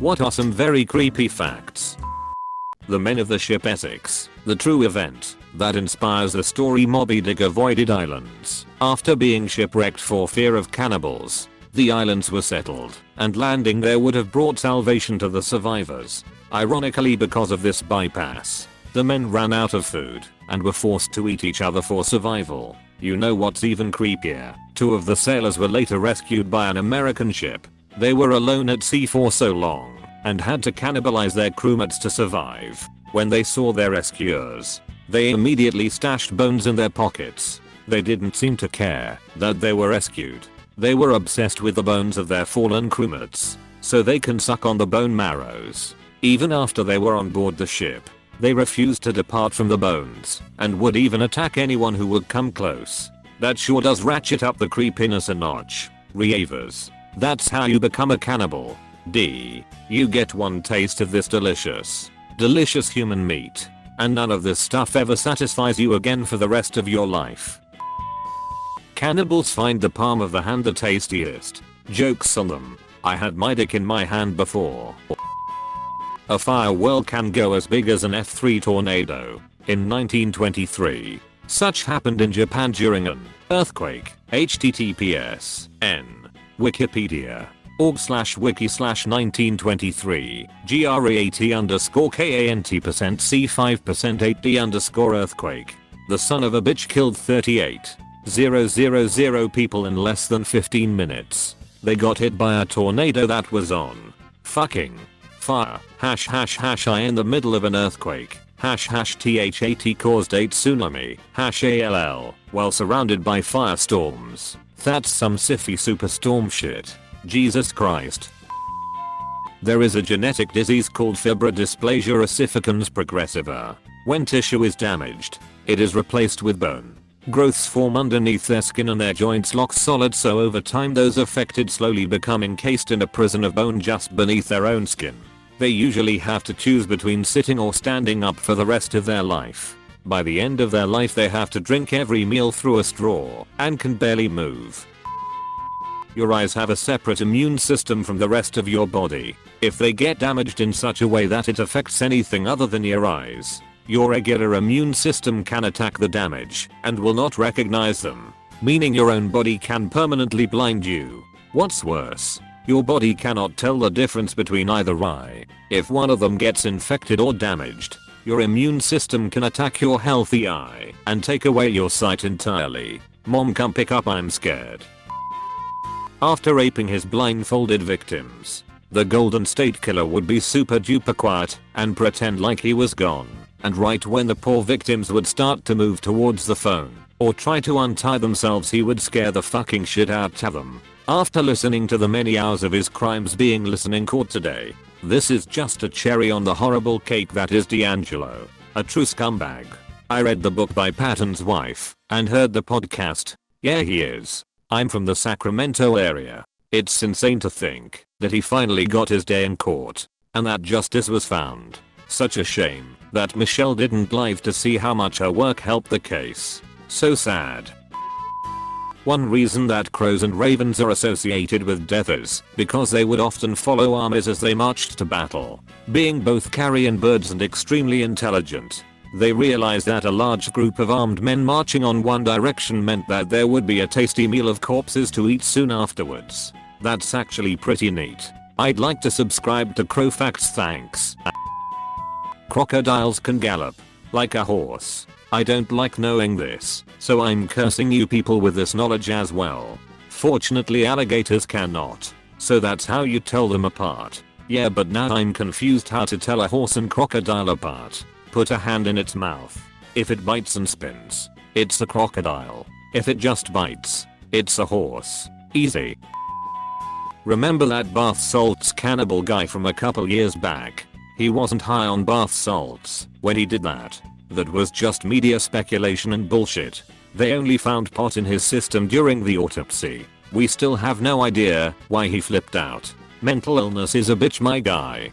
What are some very creepy facts? The men of the ship Essex, the true event that inspires the story Moby Dick avoided islands after being shipwrecked for fear of cannibals. The islands were settled, and landing there would have brought salvation to the survivors. Ironically, because of this bypass, the men ran out of food and were forced to eat each other for survival. You know what's even creepier? 2 of the sailors were later rescued by an American ship. They were alone at sea for so long and had to cannibalize their crewmates to survive. When they saw their rescuers, they immediately stashed bones in their pockets. They didn't seem to care that they were rescued. They were obsessed with the bones of their fallen crewmates, so they can suck on the bone marrows. Even after they were on board the ship, they refused to depart from the bones and would even attack anyone who would come close. That sure does ratchet up the creepiness a notch. Reavers. That's how you become a cannibal. D. You get one taste of this delicious human meat, and none of this stuff ever satisfies you again for the rest of your life. Cannibals find the palm of the hand the tastiest. Jokes on them. I had my dick in my hand before. A firewall can go as big as an F3 tornado. In 1923, such happened in Japan during an earthquake. https n wikipedia.org/wiki/1923 GREAT_KANT%C5%8D earthquake. The son of a bitch killed 38,000 people in less than 15 minutes. They got hit by a tornado that was on fucking fire. ### I in the middle of an earthquake. #THAT caused a tsunami. #ALL while surrounded by firestorms. That's some siffy superstorm shit. Jesus Christ. There is a genetic disease called fibrodysplasia ossificans progressiva. When tissue is damaged, it is replaced with bone. Growths form underneath their skin and their joints lock solid, so over time those affected slowly become encased in a prison of bone just beneath their own skin. They usually have to choose between sitting or standing up for the rest of their life. By the end of their life they have to drink every meal through a straw and can barely move. Your eyes have a separate immune system from the rest of your body. If they get damaged in such a way that it affects anything other than your eyes, your regular immune system can attack the damage and will not recognize them, meaning your own body can permanently blind you. What's worse, your body cannot tell the difference between either eye. If one of them gets infected or damaged, your immune system can attack your healthy eye and take away your sight entirely. Mom, come pick up, I'm scared. After raping his blindfolded victims, the Golden State Killer would be super duper quiet and pretend like he was gone. And right when the poor victims would start to move towards the phone or try to untie themselves, he would scare the fucking shit out of them. After listening to the many hours of his crimes being listened in court today, this is just a cherry on the horrible cake that is D'Angelo, a true scumbag. I read the book by Patton's wife and heard the podcast. Yeah, he is. I'm from the Sacramento area. It's insane to think that he finally got his day in court and that justice was found. Such a shame that Michelle didn't live to see how much her work helped the case. So sad. One reason that crows and ravens are associated with death is because they would often follow armies as they marched to battle. Being both carrion birds and extremely intelligent, they realized that a large group of armed men marching on one direction meant that there would be a tasty meal of corpses to eat soon afterwards. That's actually pretty neat. I'd like to subscribe to Crow Facts, thanks. Crocodiles can gallop like a horse. I don't like knowing this, so I'm cursing you people with this knowledge as well. Fortunately alligators cannot, so that's how you tell them apart. Yeah, but now I'm confused how to tell a horse and crocodile apart. Put a hand in its mouth. If it bites and spins, it's a crocodile. If it just bites, it's a horse. Easy. Remember that bath salts cannibal guy from a couple years back? He wasn't high on bath salts when he did that. That was just media speculation and bullshit. They only found pot in his system during the autopsy. We still have no idea why he flipped out. Mental illness is a bitch, my guy.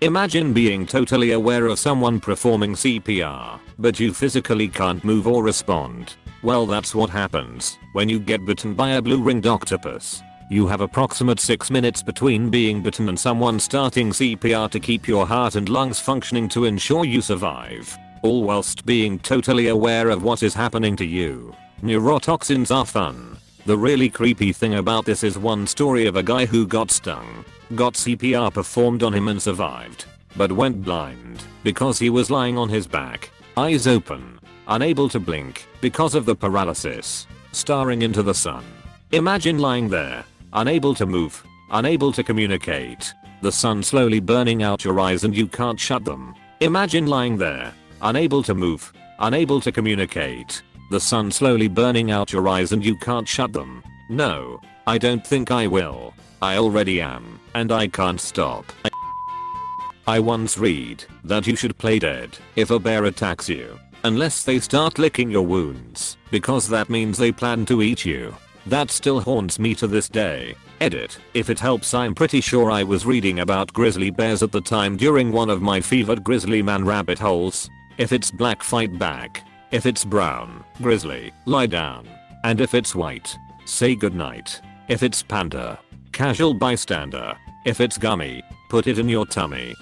Imagine being totally aware of someone performing CPR, but you physically can't move or respond. Well, that's what happens when you get bitten by a blue-ringed octopus. You have approximate 6 minutes between being bitten and someone starting CPR to keep your heart and lungs functioning to ensure you survive. All whilst being totally aware of what is happening to you. Neurotoxins are fun. The really creepy thing about this is one story of a guy who got stung, got CPR performed on him and survived, but went blind because he was lying on his back, eyes open, unable to blink because of the paralysis, staring into the sun. Imagine lying there, unable to move, unable to communicate, the sun slowly burning out your eyes and you can't shut them. Imagine lying there, unable to move, unable to communicate, the sun slowly burning out your eyes and you can't shut them. No, I don't think I will. I already am, and I can't stop. I once read that you should play dead if a bear attacks you, unless they start licking your wounds, because that means they plan to eat you. That still haunts me to this day. Edit. If it helps, I'm pretty sure I was reading about grizzly bears at the time during one of my fevered grizzly man rabbit holes. If it's black, fight back. If it's brown, grizzly, lie down. And if it's white, say goodnight. If it's panda, casual bystander. If it's gummy, put it in your tummy.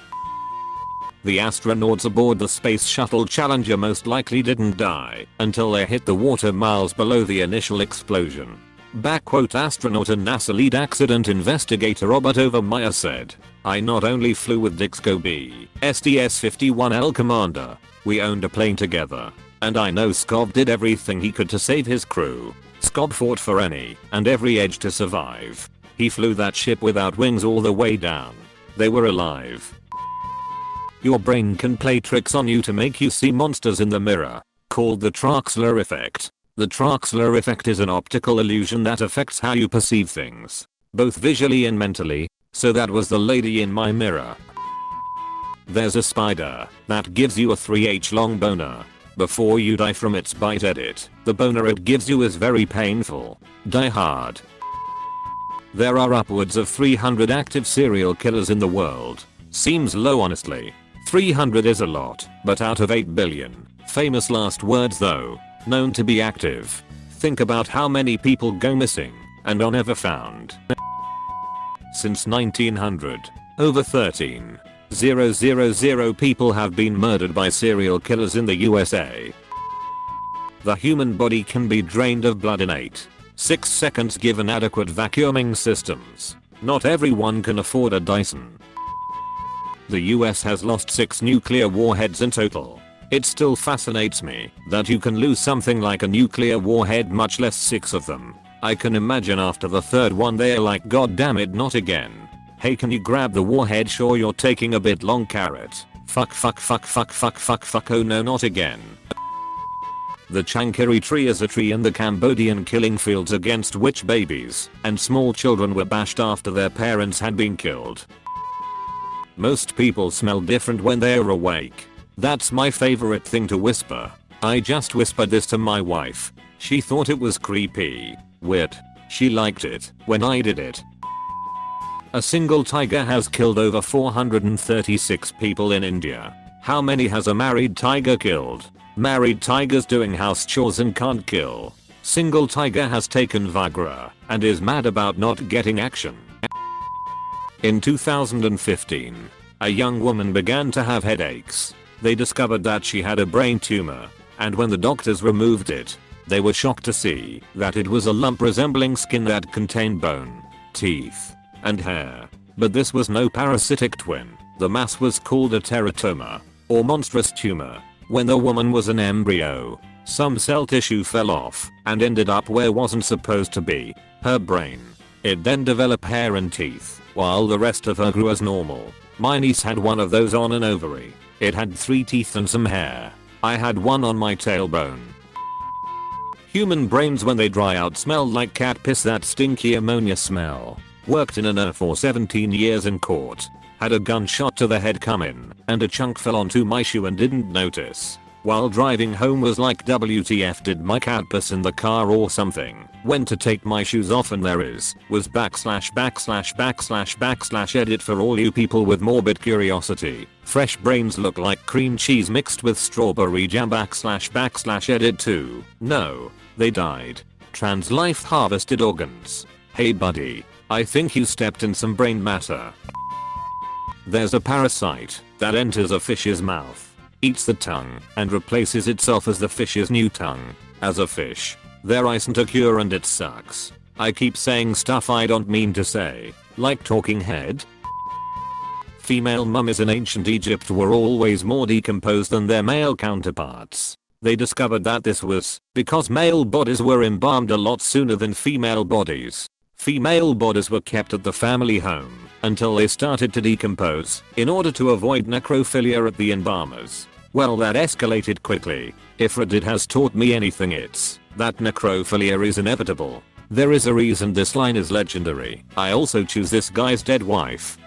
The astronauts aboard the Space Shuttle Challenger most likely didn't die until they hit the water miles below the initial explosion. Astronaut and NASA lead accident investigator Robert Overmeyer said, "I not only flew with Dixco B, STS-51L commander, we owned a plane together. And I know Scott did everything he could to save his crew. Scott fought for any and every edge to survive. He flew that ship without wings all the way down. They were alive." Your brain can play tricks on you to make you see monsters in the mirror, called the Traxler effect. The Traxler effect is an optical illusion that affects how you perceive things, both visually and mentally. So that was the lady in my mirror. There's a spider that gives you a 3H long boner. Before you die from its bite. Edit. The boner it gives you is very painful. Die hard. There are upwards of 300 active serial killers in the world. Seems low honestly. 300 is a lot, but out of 8 billion, famous last words though, known to be active. Think about how many people go missing and are never found. Since 1900, over 13,000 people have been murdered by serial killers in the USA. The human body can be drained of blood in 6 seconds given adequate vacuuming systems. Not everyone can afford a Dyson. The US has lost 6 nuclear warheads in total. It still fascinates me that you can lose something like a nuclear warhead, much less 6 of them. I can imagine after the 3rd one they're like, God damn it, not again. Hey, can you grab the warhead? Sure, you're taking a bit long, carrot. Fuck, oh no, not again. The Chankiri tree is a tree in the Cambodian killing fields against which babies and small children were bashed after their parents had been killed. Most people smell different when they're awake. That's my favorite thing to whisper. I just whispered this to my wife. She thought it was creepy. Weird. She liked it when I did it. A single tiger has killed over 436 people in India. How many has a married tiger killed? Married tigers doing house chores and can't kill. Single tiger has taken Viagra and is mad about not getting action. In 2015, a young woman began to have headaches. They discovered that she had a brain tumor, and when the doctors removed it, they were shocked to see that it was a lump resembling skin that contained bone, teeth, and hair. But this was no parasitic twin. The mass was called a teratoma, or monstrous tumor. When the woman was an embryo, some cell tissue fell off and ended up where wasn't supposed to be, her brain. It then developed hair and teeth, while the rest of her grew as normal. My niece had one of those on an ovary. It had 3 teeth and some hair. I had one on my tailbone. Human brains when they dry out smell like cat piss, that stinky ammonia smell. Worked in an Air for 17 years in court. Had a gunshot to the head come in, and a chunk fell onto my shoe and didn't notice. While driving home was like, WTF, did my cat piss in the car or something? Went to take my shoes off and there was / edit for all you people with morbid curiosity. Fresh brains look like cream cheese mixed with strawberry jam / edit too. No, they died. Trans life harvested organs. Hey buddy, I think you stepped in some brain matter. There's a parasite that enters a fish's mouth, eats the tongue, and replaces itself as the fish's new tongue. As a fish, there isn't a cure and it sucks. I keep saying stuff I don't mean to say, like talking head. Female mummies in ancient Egypt were always more decomposed than their male counterparts. They discovered that this was because male bodies were embalmed a lot sooner than female bodies. Female bodies were kept at the family home until they started to decompose in order to avoid necrophilia at the embalmers. Well, that escalated quickly. If Reddit has taught me anything, it's that necrophilia is inevitable. There is a reason this line is legendary. I also choose this guy's dead wife.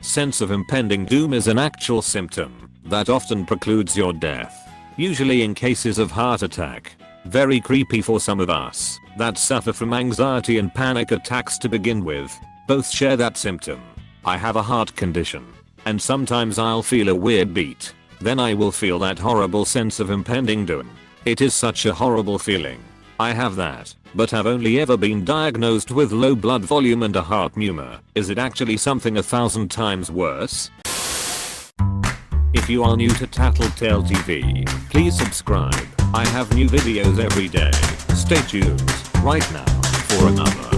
Sense of impending doom is an actual symptom that often precludes your death. Usually in cases of heart attack. Very creepy for some of us that suffer from anxiety and panic attacks to begin with. Both share that symptom. I have a heart condition, and sometimes I'll feel a weird beat. Then I will feel that horrible sense of impending doom. It is such a horrible feeling. I have that, but have only ever been diagnosed with low blood volume and a heart murmur. Is it actually something 1,000 times worse? If you are new to Tattletale TV, please subscribe. I have new videos every day. Stay tuned right now for another